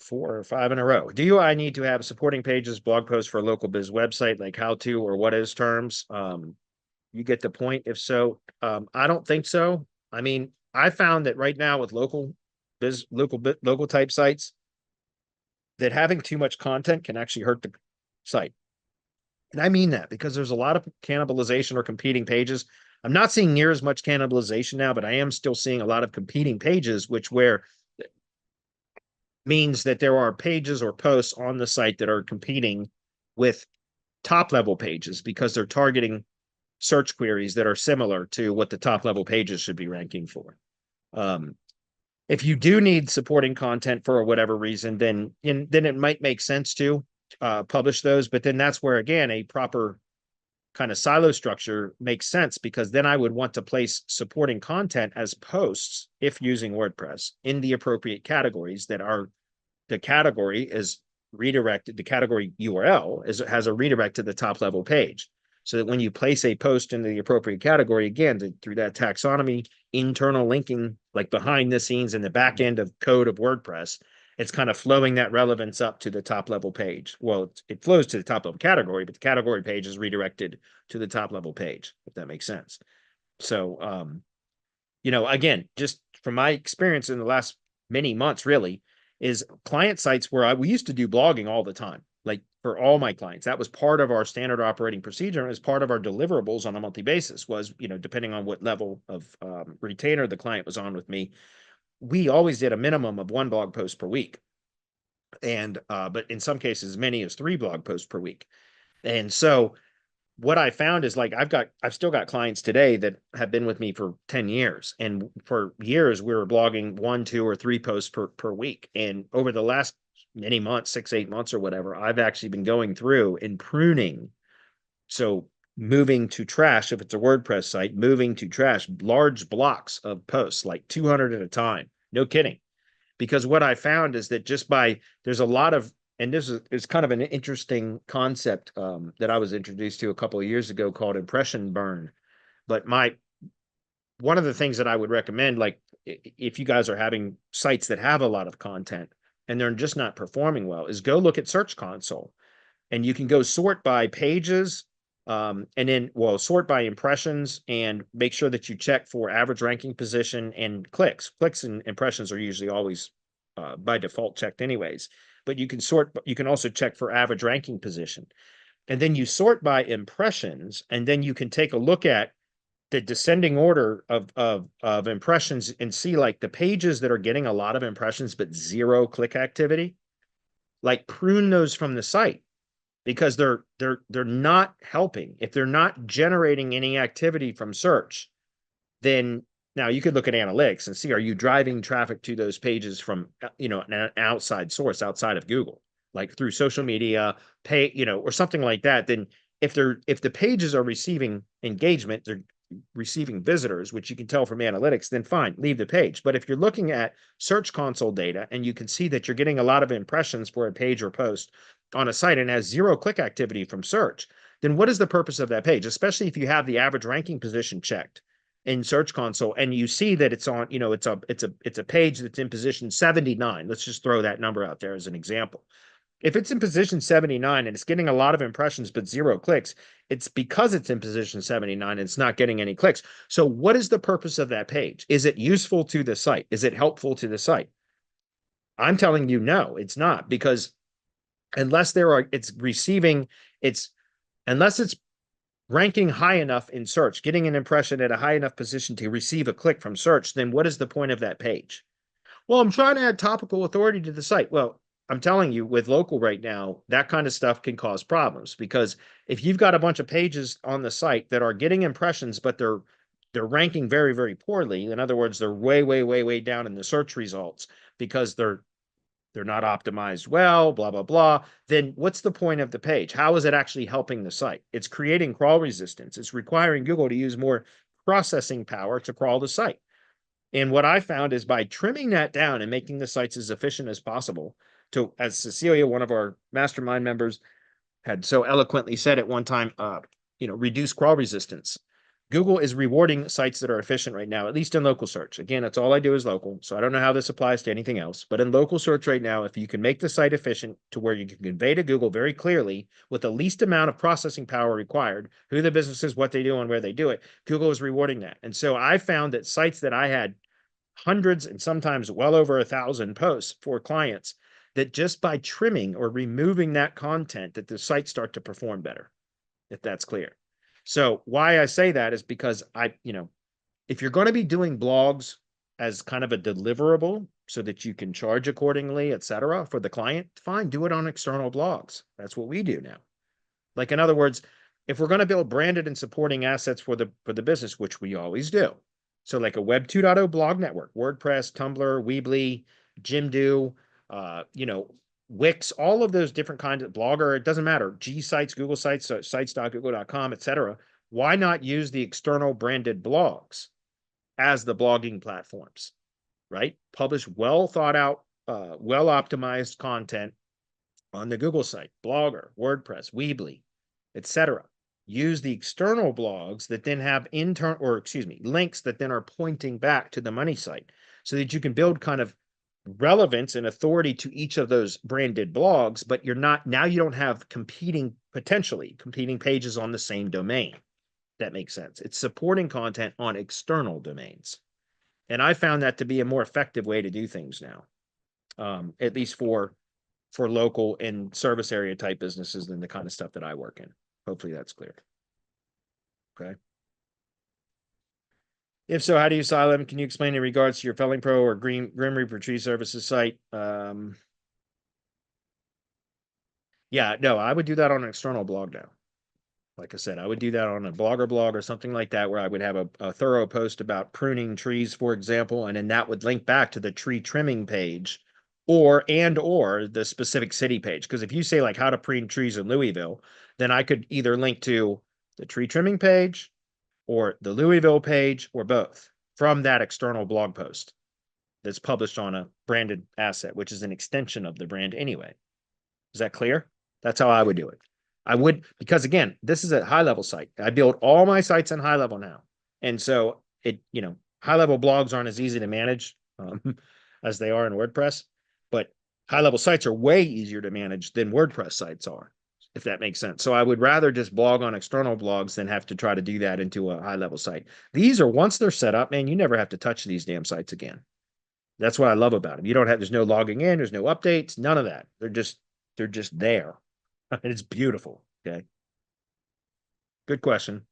4 or 5 in a row. Do I need to have supporting pages, blog posts for a local biz website, like how to or what is terms? You get the point. If so, I don't think so. I mean, I found that right now with local type sites, that having too much content can actually hurt the site. And I mean that because there's a lot of cannibalization or competing pages. I'm not seeing near as much cannibalization now, but I am still seeing a lot of competing pages, which where means that there are pages or posts on the site that are competing with top level pages because they're targeting search queries that are similar to what the top level pages should be ranking for. If you do need supporting content for whatever reason, then it might make sense to publish those. But then that's where, again, a proper kind of silo structure makes sense, because then I would want to place supporting content as posts, if using WordPress, in the appropriate categories that are, the category is redirected, the category URL has a redirect to the top level page. So that when you place a post into the appropriate category, again, through that taxonomy, internal linking, like behind the scenes in the back end of code of WordPress, it's kind of flowing that relevance up to the top level page. Well, it flows to the top level category, but the category page is redirected to the top level page, if that makes sense. So, again, just from my experience in the last many months, really, is client sites where we used to do blogging all the time, like for all my clients. That was part of our standard operating procedure, as part of our deliverables on a monthly basis was, depending on what level of retainer the client was on with me, we always did a minimum of 1 blog post per week. And, but in some cases, as many as 3 blog posts per week. And so what I found is, like, I've still got clients today that have been with me for 10 years. And for years, we were blogging 1, 2, or 3 posts per week. And over the last many months, 6, 8 months or whatever, I've actually been going through and pruning. So moving to trash, if it's a WordPress site, moving to trash large blocks of posts, like 200 at a time. No kidding. Because what I found is that there's a lot of, and this is kind of an interesting concept that I was introduced to a couple of years ago, called impression burn. But one of the things that I would recommend, like if you guys are having sites that have a lot of content and they're just not performing well, is go look at Search Console, and you can go sort by pages, and then, sort by impressions, and make sure that you check for average ranking position and clicks. Clicks and impressions are usually always by default checked anyways, but you can also check for average ranking position. And then you sort by impressions, and then you can take a look at the descending order of impressions and see, like, the pages that are getting a lot of impressions but 0 click activity, like, prune those from the site, because they're not helping. If they're not generating any activity from search, then now you could look at analytics and see, are you driving traffic to those pages from, an outside source outside of Google, like through social media, or something like that. Then if the pages are receiving engagement, they're receiving visitors, which you can tell from analytics, then fine, leave the page. But if you're looking at Search Console data and you can see that you're getting a lot of impressions for a page or post on a site and has 0 click activity from search, then what is the purpose of that page? Especially if you have the average ranking position checked in Search Console and you see that it's on, it's a page that's in position 79. Let's just throw that number out there as an example. If it's in position 79 and it's getting a lot of impressions but 0 clicks, it's because it's in position 79 and it's not getting any clicks. So what is the purpose of that page? Is it useful to the site? Is it helpful to the site? I'm telling you, no, it's not, because unless unless it's ranking high enough in search, getting an impression at a high enough position to receive a click from search, then what is the point of that page? Well, I'm trying to add topical authority to the site. Well, I'm telling you, with local right now, that kind of stuff can cause problems, because if you've got a bunch of pages on the site that are getting impressions, but they're ranking very, very poorly. In other words, they're way, way, way, way down in the search results because they're not optimized well, blah, blah, blah. Then what's the point of the page? How is it actually helping the site? It's creating crawl resistance. It's requiring Google to use more processing power to crawl the site. And what I found is, by trimming that down and making the sites as efficient as possible, as Cecilia, one of our mastermind members, had so eloquently said at one time, reduce crawl resistance. Google is rewarding sites that are efficient right now, at least in local search. Again, that's all I do is local. So I don't know how this applies to anything else. But in local search right now, if you can make the site efficient to where you can convey to Google very clearly with the least amount of processing power required, who the business is, what they do, and where they do it, Google is rewarding that. And so I found that sites that I had hundreds and sometimes well over 1,000 posts for clients, that just by trimming or removing that content, that the sites start to perform better, if that's clear. So why I say that is because if you're going to be doing blogs as kind of a deliverable so that you can charge accordingly, et cetera, for the client, fine, do it on external blogs. That's what we do now. Like, in other words, if we're going to build branded and supporting assets for the business, which we always do. So like a Web 2.0 blog network, WordPress, Tumblr, Weebly, Jimdo, Wix, all of those different kinds of Blogger, it doesn't matter. G sites, Google sites, sites.google.com, etc. Why not use the external branded blogs as the blogging platforms, right? Publish well thought out, well optimized content on the Google site, Blogger, WordPress, Weebly, etc. Use the external blogs that then have links that then are pointing back to the money site so that you can build kind of relevance and authority to each of those branded blogs, but you don't have potentially competing pages on the same domain. That makes sense. It's supporting content on external domains. And I found that to be a more effective way to do things now, at least for local and service area type businesses than the kind of stuff that I work in. Hopefully that's clear. Okay. If so, how do you silo them? Can you explain in regards to your Felling Pro or Grim Reaper Tree Services site? Yeah, no, I would do that on an external blog now. Like I said, I would do that on a Blogger blog or something like that, where I would have a thorough post about pruning trees, for example, and then that would link back to the tree trimming page or the specific city page. Because if you say like how to prune trees in Louisville, then I could either link to the tree trimming page or the Louisville page or both from that external blog post that's published on a branded asset, which is an extension of the brand anyway. Is that clear? That's how I would do it. I would, because again, this is a high level site. I build all my sites on high level now. And so high level blogs aren't as easy to manage as they are in WordPress, but high level sites are way easier to manage than WordPress sites are, if that makes sense. So I would rather just blog on external blogs than have to try to do that into a high level site. These are, once they're set up, man, you never have to touch these damn sites again. That's what I love about them. There's no logging in, there's no updates, none of that. They're just there. It's beautiful. Okay. Good question.